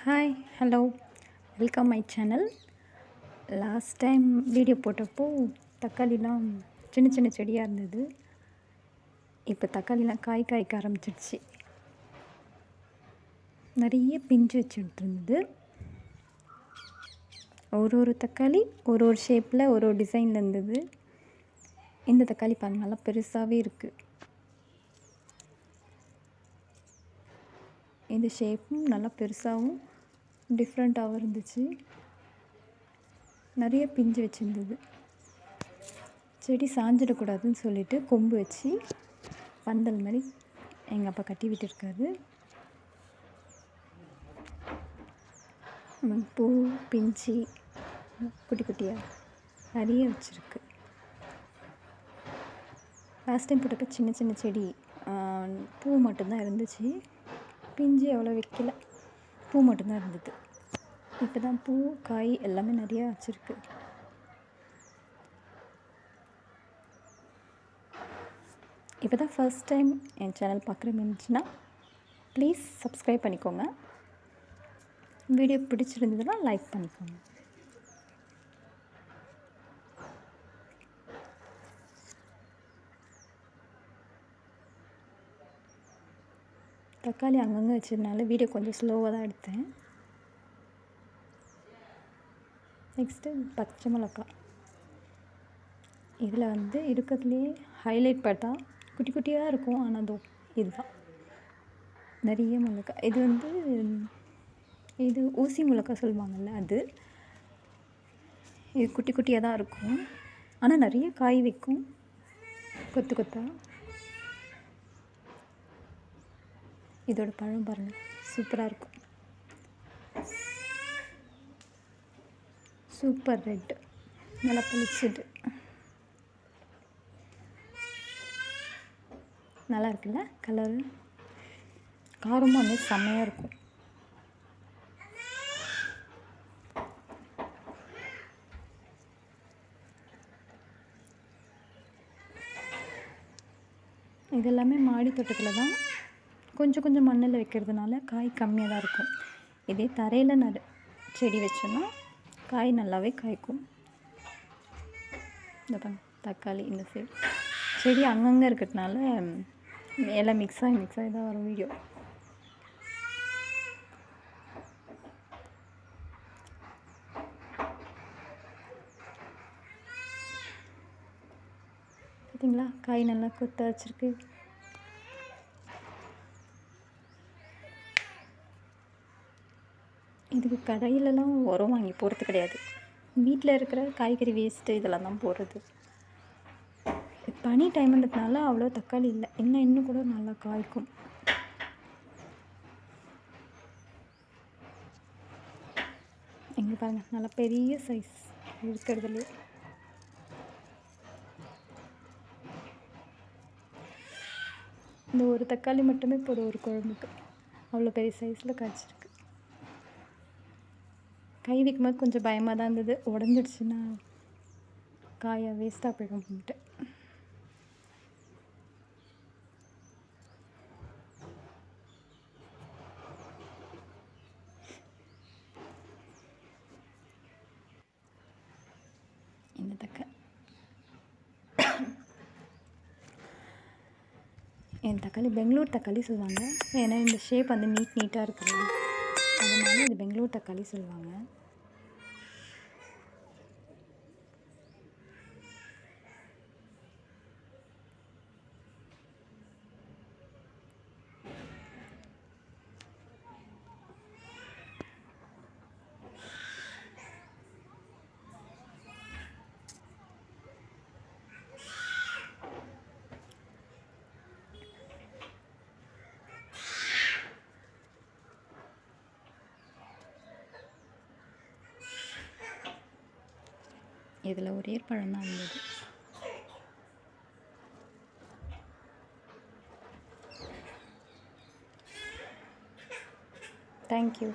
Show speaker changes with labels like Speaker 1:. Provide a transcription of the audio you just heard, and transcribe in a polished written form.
Speaker 1: Hi hello welcome my channel. Last time video போட்டப்போ தக்காளிலாம் சின்ன சின்ன செடியாக இருந்தது. இப்போ தக்காளிலாம் காய்க்க ஆரம்பிச்சிடுச்சு. நிறைய பிஞ்சு வச்சுட்டு இருந்தது. ஒரு தக்காளி ஒரு ஷேப்பில் ஒரு டிசைனில் இருந்தது. இந்த தக்காளி பாருங்க, நல்லா பெருசாகவே இருக்குது. இந்த ஷேப்பும் நல்லா பெருசாகவும் டிஃப்ரெண்ட்டாகவும் இருந்துச்சு. நிறைய பிஞ்சு வச்சுருந்தது. செடி சாஞ்சிடக்கூடாதுன்னு சொல்லிட்டு கொம்பு வச்சு பந்தல் மாதிரி எங்கள் அப்பா கட்டி விட்டுருக்காரு. பூ பிஞ்சு குட்டி குட்டியாக நிறைய வச்சுருக்கு. லாஸ்ட் டைம் போட்டப்போ சின்ன சின்ன செடி பூ மட்டும்தான் இருந்துச்சு. பிஞ்சு எவ்வளோ வைக்கல, பூ மட்டும்தான் இருந்தது. இப்போ தான் பூ காய் எல்லாமே நிறையா வச்சுருக்கு. இப்போ தான் ஃபர்ஸ்ட் டைம் என் சேனல் பார்க்குற இருந்துச்சுன்னா ப்ளீஸ் சப்ஸ்கிரைப் பண்ணிக்கோங்க. வீடியோ பிடிச்சிருந்ததுன்னா லைக் பண்ணிக்கோங்க. தக்காளி அங்கங்கே வச்சதுனால வீடியோ கொஞ்சம் ஸ்லோவாக தான் எடுத்தேன். நெக்ஸ்ட்டு பச்சை மிளகாய். இதில் இருக்கிறதுலேயே ஹைலைட் பார்த்தா குட்டி குட்டியாக இருக்கும். ஆனால் இதுதான் நிறைய மிளகாய். இது ஊசி மிளகாய் சொல்லுவாங்கள்ல, அது இது குட்டி குட்டியாக தான் இருக்கும். ஆனால் நிறைய காய் வைக்கும் கொத்து கொத்தா. இதோட பழம் பாருங்கள், சூப்பராக இருக்கும். சூப்பர் ரெட், நல்லா பளிச்சுட்டு நல்லா இருக்குல்ல கலரு. காரமும் வந்து செம்மையாக இருக்கும். இது எல்லாமே மாடி தோட்டத்தில் தான் கொஞ்சம் கொஞ்சம் மண்ணில் வைக்கிறதுனால காய் கம்மியாக தான் இருக்கும். இதே தரையில் செடி வச்சோன்னா காய் நல்லாவே காய்க்கும். இந்த தக்காளி இந்த சைடு செடி அங்கங்கே இருக்கிறதுனால எல்லாம் மிக்ஸ் ஆகி தான் வரும் வீடியோ. பார்த்தீங்களா, காய் நல்லா கொத்த வச்சுருக்கு. இதுக்கு கடையிலலாம் உரம் வாங்கி போடுறது கிடையாது. வீட்டில் இருக்கிற காய்கறி வேஸ்ட்டு இதெல்லாம் தான் போடுறது. பனி டைம்ன்றதுனால அவ்வளோ தக்காளி இல்லை, இன்னும் கூட நல்லா காய்க்கும். இங்கே பாருங்கள், நல்லா பெரிய சைஸ் இருக்கிறதுலே. இந்த ஒரு தக்காளி மட்டுமே போதும் ஒரு குழம்புக்கு. அவ்வளோ பெரிய சைஸில் காய்ச்சிருக்கு. கை வைக்கும்போது கொஞ்சம் பயமாக தான் இருந்தது, உடஞ்சிடுச்சுன்னா காயை வேஸ்ட்டாக போயிடும்ட்டு. இந்த என் தக்காளி பெங்களூர் தக்காளி சொல்லுவாங்க. ஏன்னா இந்த ஷேப் நீட்டாக இருக்குல்ல, அதனால இது பெங்களூர் தக்காளி சொல்லுவாங்க. இதில் ஒரே பழம் தான் இருந்தது. தேங்க்யூ.